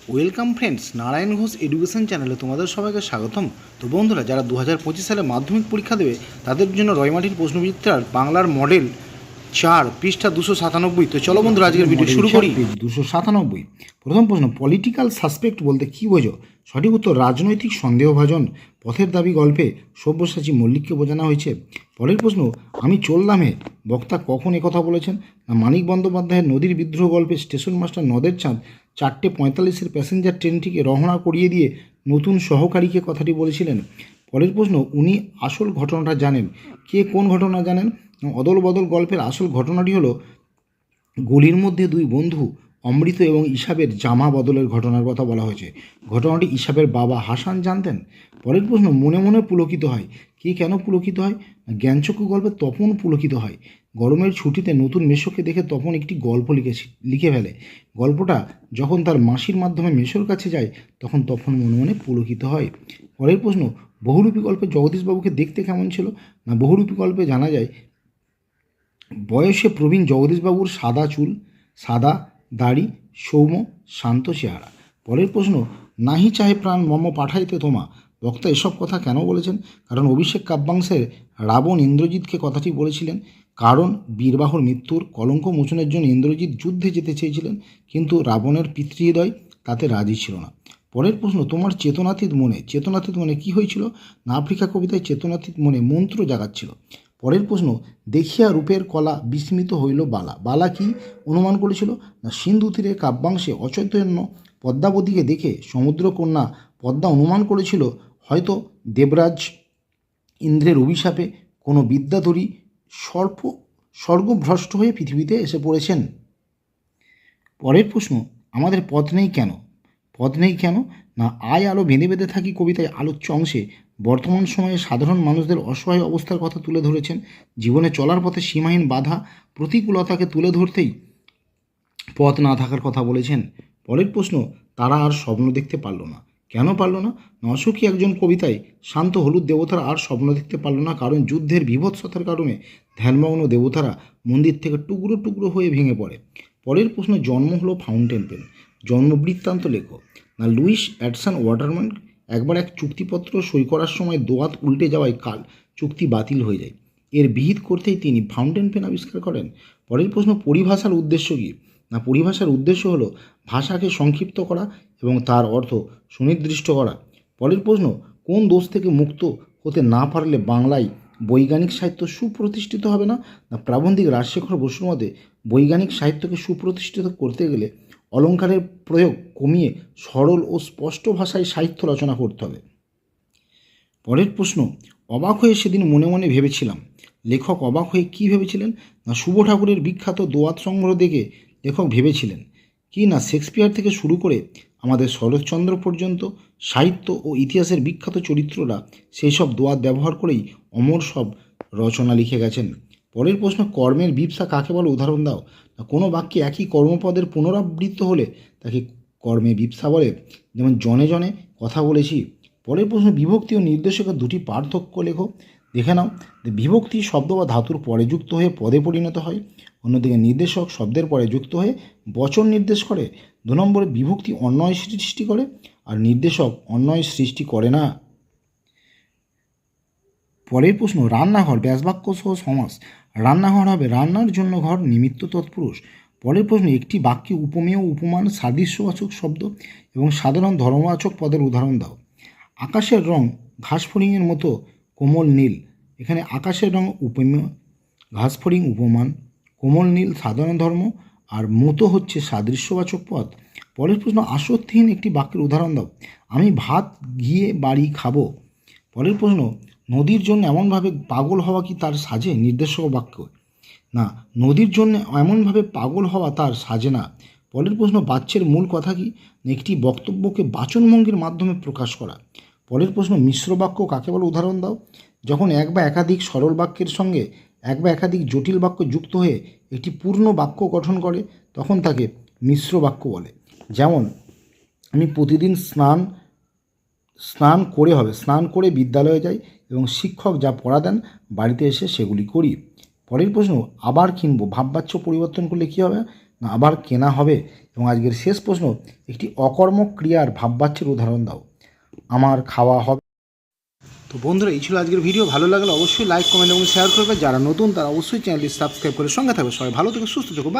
Welcome friends, Narayan Ghosh education চ্যানেলে তোমাদের সবাইকে স্বাগতম। তো বন্ধুরা, যারা 2025 সালে মাধ্যমিক পরীক্ষা দেবে তাদের জন্য রয়মাটির প্রশ্নবিচিত্রার বাংলার মডেল 4 পৃষ্ঠা 297। তো চলো বন্ধুরা, আজকের ভিডিও শুরু করি। 297 প্রথম প্রশ্ন, পলিটিক্যাল সাসপেক্ট বলতে কী বোঝো? সঠিক উত্তর রাজনৈতিক সন্দেহভাজন। পথের দাবি গল্পে সব্যসাচী মল্লিককে বোঝানো হয়েছে। পরের প্রশ্ন, আমি চললামে বক্তা কখন একথা বলেছেন? না মানিক বন্দ্যোপাধ্যায়ের নদীর বিদ্রোহ গল্পে স্টেশন মাস্টার নদের চাঁদ 4:45 প্যাসেঞ্জার ট্রেনটিকে রওনা করিয়ে দিয়ে নতুন সহকারীকে কথাটি বলেছিলেন। পরের প্রশ্ন, উনি আসল ঘটনাটা জানেন। কে কোন ঘটনা জানেন? অদল বদল গল্পের আসল ঘটনাটি হলো গলির মধ্যে দুই বন্ধু অমৃত এবং ইসাবের জামা বদলের ঘটনার কথা বলা হয়েছে। ঘটনাটি ইসাবের বাবা হাসান জানতেন। পরের প্রশ্ন, মনে মনে পুলকিত হয়। কে কেন পুলকিত হয়? জ্ঞানচক্ষু গল্পে তপন পুলকিত হয়। গরমের ছুটিতে নতুন মেশোকে দেখে তপন একটি গল্প লিখে ফেলে। গল্পটা যখন তার মাসির মাধ্যমে মেশোর কাছে যায় তখন তপন মনে মনে পুলকিত হয়। পরের প্রশ্ন, বহুরূপী গল্পে জগদীশবাবুকে দেখতে কেমন ছিল? না বহুরূপী গল্পে জানা যায় বয়সে প্রবীণ জগদীশবাবুর সাদা চুল, সাদা দাড়ি, সৌম্য শান্ত চেহারা। পরের প্রশ্ন, নাহি চাহে প্রাণ মম পাঠাইতে তোমা। বক্তা এসব কথা কেন বলেছেন? কারণ অভিষেক কাব্যাংশের রাবণ ইন্দ্রজিৎকে কথাটি বলেছিলেন। কারণ বীরবাহুর মৃত্যুর কলঙ্ক মোচনের জন্য ইন্দ্রজিৎ যুদ্ধে যেতে চেয়েছিলেন, কিন্তু রাবণের পিতৃহৃদয় তাতে রাজি ছিল না। পরের প্রশ্ন, তোমার চেতনাতীত মনে কী হয়েছিল? না আফ্রিকা কবিতায় চেতনাতীত মনে মন্ত্র জাগাচ্ছিল। পরের প্রশ্ন, দেখিয়া রূপের কলা বিস্মিত হইল বালা। বালা কি অনুমান করেছিল? না সিন্ধু তীরে কাব্যাংশে অচৈতন্য পদ্মাবতীকে দেখে সমুদ্রকন্যা পদ্মা অনুমান করেছিল হয়তো দেবরাজ ইন্দ্রের অভিশাপে কোনো বিদ্যাধরী স্বর্গভ্রষ্ট হয়ে পৃথিবীতে এসে পড়েছেন। পরের প্রশ্ন, আমাদের পথ নেই কেন? না আয় আলো বেঁধে বেঁধে থাকি কবিতায় আলোচ্য অংশে বর্তমান সময়ে সাধারণ মানুষদের অসহায় অবস্থার কথা তুলে ধরেছেন। জীবনে চলার পথে সীমাহীন বাধা প্রতিকূলতাকে তুলে ধরতেই পথ না থাকার কথা বলেছেন। পরের প্রশ্ন, তারা আর স্বপ্ন দেখতে পারল না। কেন পারল না? অশোকী একজন কবিতায় শান্ত হলুদ দেবতারা আর স্বপ্ন দেখতে পারল না, কারণ যুদ্ধের বীভৎসতার কারণে ধ্যানমগ্ন দেবতারা মন্দির থেকে টুকরো টুকরো হয়ে ভেঙে পড়ে। পরের প্রশ্ন, জন্ম হলো ফাউন্টেন পেন। জন্মবৃত্তান্ত লেখো। না লুইস অ্যাডসন ওয়াটারম্যান একবার এক চুক্তিপত্র সই করার সময় দোয়াত উল্টে যাওয়ায় কাল চুক্তি বাতিল হয়ে যায়। এর বিহিত করতেই তিনি ফাউন্টেন পেন আবিষ্কার করেন। পরের প্রশ্ন, পরিভাষার উদ্দেশ্য কী? না পরিভাষার উদ্দেশ্য হলো ভাষাকে সংক্ষিপ্ত করা এবং তার অর্থ সুনির্দিষ্ট করা। পরের প্রশ্ন, কোন দোষ থেকে মুক্ত হতে না পারলে বাংলায় বৈজ্ঞানিক সাহিত্য সুপ্রতিষ্ঠিত হবে না? না প্রাবন্ধিক রাজশেখর বসুর মতে বৈজ্ঞানিক সাহিত্যকে সুপ্রতিষ্ঠিত করতে গেলে অলঙ্কারের প্রয়োগ কমিয়ে সরল ও স্পষ্ট ভাষায় সাহিত্য রচনা করতে হবে। পরের প্রশ্ন, অবাক হয়ে সেদিন মনে মনে ভেবেছিলাম। লেখক অবাক হয়ে কী ভেবেছিলেন? না শুভ ঠাকুরের বিখ্যাত দোয়াত সংগ্রহ দেখে লেখক ভেবেছিলেন কি না শেক্সপিয়ার থেকে শুরু করে আমাদের শরৎচন্দ্র পর্যন্ত সাহিত্য ও ইতিহাসের বিখ্যাত চরিত্ররা সেই সব দোয়াত ব্যবহার করেই অমর সব রচনা লিখে গেছেন। পরের প্রশ্ন, কর্মের বিপসা কাকে বলে? উদাহরণ দাও। না কোনো বাক্যে একই কর্মপদের পুনরাবৃত্ত হলে তাকে কর্মে বিপসা বলে, যেমন জনে জনে কথা বলেছি। পরের প্রশ্ন, বিভক্তি ও নির্দেশকের দুটি পার্থক্য লেখো। দেখে নাও, বিভক্তি শব্দ বা ধাতুর পরে যুক্ত হয়ে পদে পরিণত হয়, অন্যদিকে নির্দেশক শব্দের পরে যুক্ত হয়ে বচন নির্দেশ করে। 2 নম্বরে বিভক্তি অন্বয় সৃষ্টি করে আর নির্দেশক অন্বয় সৃষ্টি করে না। পরের প্রশ্ন, রান্নাঘর ব্যাসবাক্য সহ সমাস। রান্নাঘর হবে রান্নার জন্য ঘর, নিমিত্ত তৎপুরুষ। পরের প্রশ্ন, একটি বাক্যে উপমেয় উপমান সাদৃশ্যবাচক শব্দ এবং সাধারণ ধর্মবাচক পদের উদাহরণ দাও। আকাশের রং ঘাসফড়িংয়ের মতো কোমল নীল। এখানে আকাশের রং উপমেয়, ঘাসফড়িং উপমান, কোমল নীল সাধারণ ধর্ম, আর মতো হচ্ছে সাদৃশ্যবাচক পদ। পরের প্রশ্ন, আসক্তিহীন একটি বাক্যের উদাহরণ দাও। আমি ভাত গিয়ে বাড়ি খাবো। পরের প্রশ্ন, নদীর জন্য এমনভাবে পাগল হওয়া কি তার সাজে? নির্দেশক বাক্য। না নদীর জন্য এমনভাবে পাগল হওয়া তার সাজে না। পরের প্রশ্ন, বাচ্যের মূল কথা কি? একটি বক্তব্যকে বাচনভঙ্গির মাধ্যমে প্রকাশ করা। পরের প্রশ্ন, মিশ্র বাক্য কাকে বলে? উদাহরণ দাও। যখন এক বা একাধিক সরল বাক্যের সঙ্গে এক বা একাধিক জটিল বাক্য যুক্ত হয়ে একটি পূর্ণ বাক্য গঠন করে তখন তাকে মিশ্র বাক্য বলে। যেমন, আমি প্রতিদিন স্নান করে বিদ্যালয়ে যাই এবং শিক্ষক যা পড়া দেন বাড়িতে এসে সেগুলি করি। পরের প্রশ্ন, আবার কিনবো ভাববাচ্য পরিবর্তন করলে কী হবে? না আবার কেনা হবে? এবং আজকের শেষ প্রশ্ন, একটি অকর্মক ক্রিয়ার ভাববাচ্যের উদাহরণ দাও। আমার খাওয়া হবে। তো বন্ধুরা, এই ছিল আজকের ভিডিও। ভালো লাগলে অবশ্যই লাইক, কমেন্ট এবং শেয়ার করবে। যারা নতুন তারা অবশ্যই চ্যানেলটি সাবস্ক্রাইব করে সঙ্গে থাকবে। সবাই ভালো থেকে সুস্থ থেকো।